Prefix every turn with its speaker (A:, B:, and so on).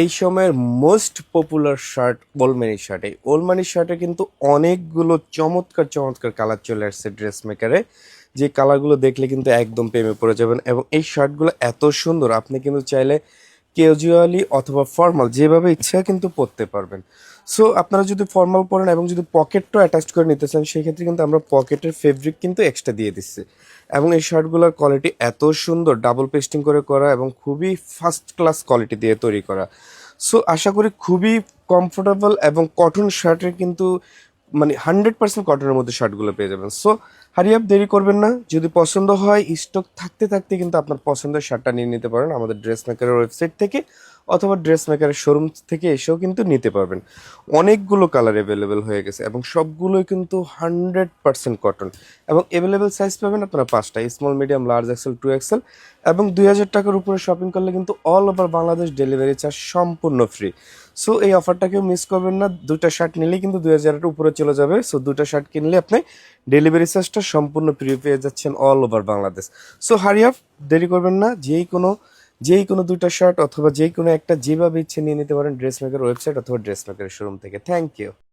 A: এই সময়ের most popular shirt ওলমানি shirt. এই ওলমানি শার্টে কিন্তু অনেকগুলো চমৎকার চমৎকার কালার চলে আসছে ড্রেস মেকারে, যে কালারগুলো দেখলে কিন্তু একদম প্রেমে পড়ে যাবেন। এবং এই শার্টগুলো এত সুন্দর, আপনি কিন্তু চাইলে ক্যাজুয়ালি অথবা ফর্মাল যেভাবে ইচ্ছা কিন্তু পরতে পারবেন। সো আপনারা যদি ফর্মাল পরেন এবং যদি পকেটটাও অ্যাটাচ করে নিতে চান, সেক্ষেত্রে কিন্তু আমরা পকেটের ফেব্রিক কিন্তু এক্সট্রা দিয়ে দিচ্ছি। এবং এই শার্টগুলোর কোয়ালিটি এত সুন্দর, ডাবল পেস্টিং করে করা এবং খুবই ফার্স্ট ক্লাস কোয়ালিটি দিয়ে তৈরি করা। সো আশা করি খুবই কমফোর্টেবল এবং কটন শার্টের কিন্তু মানে 100% কটনের মধ্যে শার্টগুলো পেয়ে যাবেন। সো হারিয়াপ, দেরি করবেন না। যদি পছন্দ হয়, স্টক থাকতে থাকতে কিন্তু আপনার পছন্দের শার্টটা নিয়ে নিতে পারেন আমাদের ড্রেস মেকারের ওয়েবসাইট থেকে, অথবা ড্রেস মেকারের শোরুম থেকে এসেও কিন্তু নিতে পারবেন। অনেকগুলো কালার অ্যাভেলেবেল হয়ে গেছে এবং সবগুলোই কিন্তু 100% কটন। এবং অ্যাভেলেবেল সাইজ পাবেন আপনারা 5টা: small, medium, large, Excel, 2XL। এবং 2000 টাকার উপরে শপিং করলে কিন্তু all over Bangladesh delivery charge সম্পূর্ণ ফ্রি। সো এই অফারটাকেও মিস করবেন না। দুটা শার্ট নিলেই কিন্তু 2000-এর উপরে চলে যাবে। সো দুটা শার্ট কিনলে আপনি ডেলিভারি চার্জটা সম্পূর্ণ ফ্রি পেয়ে যাচ্ছেন all over Bangladesh. So hurry up, দেরি করবেন না। যেই কোনো দুইটা শার্ট অথবা যেই কোনো একটা যেভাবে ইচ্ছে নিয়ে নিতে পারেন ড্রেস মেকার ওয়েবসাইট অথবা ড্রেস মেকারের শোরুম থেকে। Thank you.